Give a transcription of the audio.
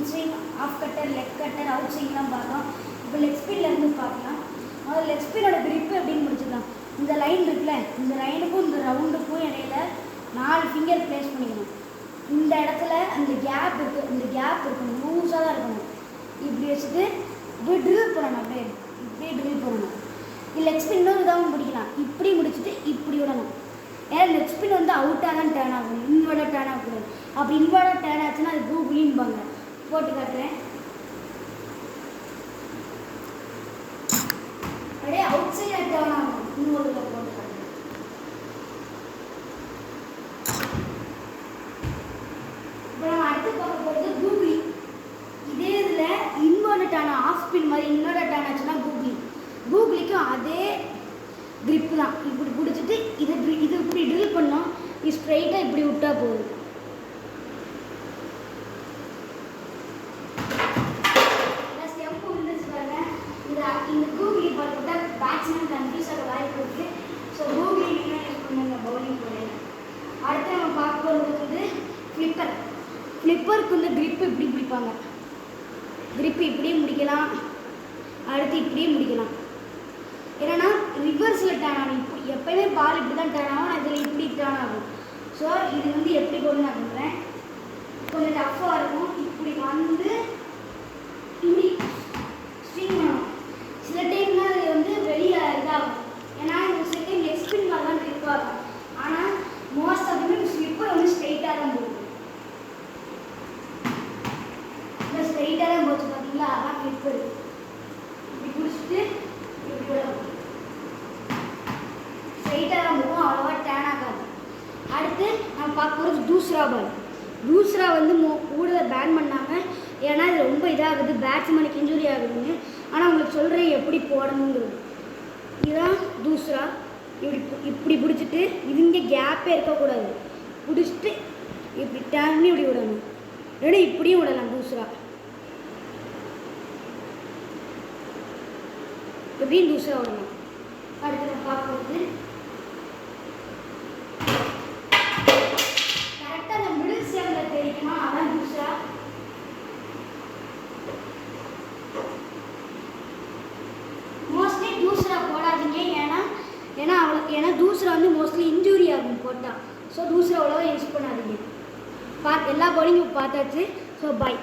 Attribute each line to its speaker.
Speaker 1: Inswing, off cutter, leg cutter, out ஸ்விங்லாம் பார்த்தோம். இப்போ லெக் ஸ்பின்லேருந்து பார்க்கலாம். முதல்ல லெக் ஸ்பின்னோட கிரிப்பு எப்படின்னு முடிச்சுக்கலாம். இந்த லைன் இருக்குல்ல, இந்த லைனுக்கும் இந்த ரவுண்டுக்கும் இடையில 4 ஃபிங்கர் ப்ளேஸ் பண்ணிக்கணும். இந்த இடத்துல அந்த கேப் இருக்குது, இந்த கேப் இருக்கணும், லூஸாக தான் இருக்கணும். இப்படி வச்சுட்டு இப்படி ட்ரில் பண்ணணும், அப்படியே இப்படியே ட்ரில் பண்ணணும். லெக் ஸ்பின் இன்னொரு இதாகவும் பிடிக்கலாம். இப்படி முடிச்சுட்டு இப்படி விடணும். ஏன்னா லெக் ஸ்பின் வந்து அவுட்டாக தான் டேர்ன் ஆகும், இன்வெர்டாக டேர்ன் ஆகக்கூடாது. அப்படி இன்வெர்டாக டேர்ன் ஆச்சுன்னா அது கூகுளின்பாங்க. போட்டு காட்டுறேன். அப்படியே அவுட் சைடாக டேர்ன் ஆகும். இன்னொரு போட்டு காட்டுறேன். இப்போ நம்ம அடுத்து பார்க்க போகிறது கூகுளி. இதே இதில் இன்வெர்டான ஆஃப் ஸ்பின் மாதிரி இன்வெர்டாக டேர்ன் ஆச்சுன்னா கூகுளிக்கும் அதே கிரிப்பு தான். இப்படி பிடிச்சிட்டு இது இப்படி ட்ரில் பண்ணோம். இது ஸ்ட்ரைட்டாக இப்படி விட்டா போதும். ஸ்டெம்பு விழுந்துச்சு பாருங்க. இந்த கூகுளி பார்த்துட்டா பேட்ஸ்மேன் கன்ஃபியூஸ் ஆக வாய்ப்பு இருக்குது. ஸோ கூகுளி என்ன யூஸ் பண்ணுங்க பவுலிங் போடுங்க. அடுத்து நம்ம பார்க்க போகிறது வந்து ஃப்ளிப்பர். ஃப்ளிப்பருக்கு வந்து கிரிப்பு இப்படி பிடிப்பாங்க. கிரிப்பு இப்படியே முடிக்கலாம், அடுத்து இப்படியே முடிக்கலாம். ஏன்னா ரிவர்ஸில் டேர்ன் ஆகும். இப்படி எப்போயுமே பால் இப்படி தான் டேர்ன் ஆகும், இதில் இப்படி டேர்ன் ஆகும். ஸோ இது வந்து எப்படி போடணும் நான் பண்ணுறேன். கொஞ்சம் டஃப்பாக இருக்கும். இப்படி வந்து இப்படி ஸ்விங் பண்ணணும். சில டைம்லாம் அது வந்து வெளியே இதாகும். ஏன்னா இந்த சில டைம் லெக் ஸ்பின் மாதிரி தான் ட்ரிப் ஆகும். ஆனால் மோஸ்ட் ஆஃப் டைம் ஸ்லிப்பர் வந்து ஸ்ட்ரைட்டாக தான் போகும். இந்த ஸ்ட்ரைட்டாக தான் போச்சு பார்த்தீங்களா, அதான் ஸ்லிப்பர். இப்படி பிடிச்சிட்டு இப்படி விடணும். ஸ்ட்ரைட்டாக தான் போகும், அவ்வளோவா டேர்ன் ஆகாது. அடுத்து நம்ம பார்க்க போகிறது தூசரா பால். தூசரா வந்து கூட பேன் பண்ணாங்க. ஏன்னா இது ரொம்ப இதாகுது, பேட்ஸ்மேனுக்கு இன்ஜுரி ஆகுதுன்னு. ஆனால் உங்களுக்கு சொல்கிறேன் எப்படி போடணுங்கிறது. இதுதான் தூசரா. இப்படி பிடிச்சிட்டு இது இங்கே கேப்பே இருக்கக்கூடாது. பிடிச்சிட்டு இப்படி டேர்ன் பண்ணி இப்படி விடணும். இல்லைன்னா இப்படியும் விடலாம். தூசரா எப்படியும் தூசரா விடணும். அடுத்து நம்ம பார்க்குறது கரெக்டாக அந்த மிடில் சேமில் தெரியுமா, அதான் தூசரா. மோஸ்ட்லி தூசரா போடாதீங்க. ஏன்னா தூசரா வந்து மோஸ்ட்லி இன்ஜூரி ஆகும் போட்டால். ஸோ தூசரா அவ்வளோவா யூஸ் பண்ணாதீங்க. எல்லா பவுலிங்கும் பார்த்தாச்சு. So bye.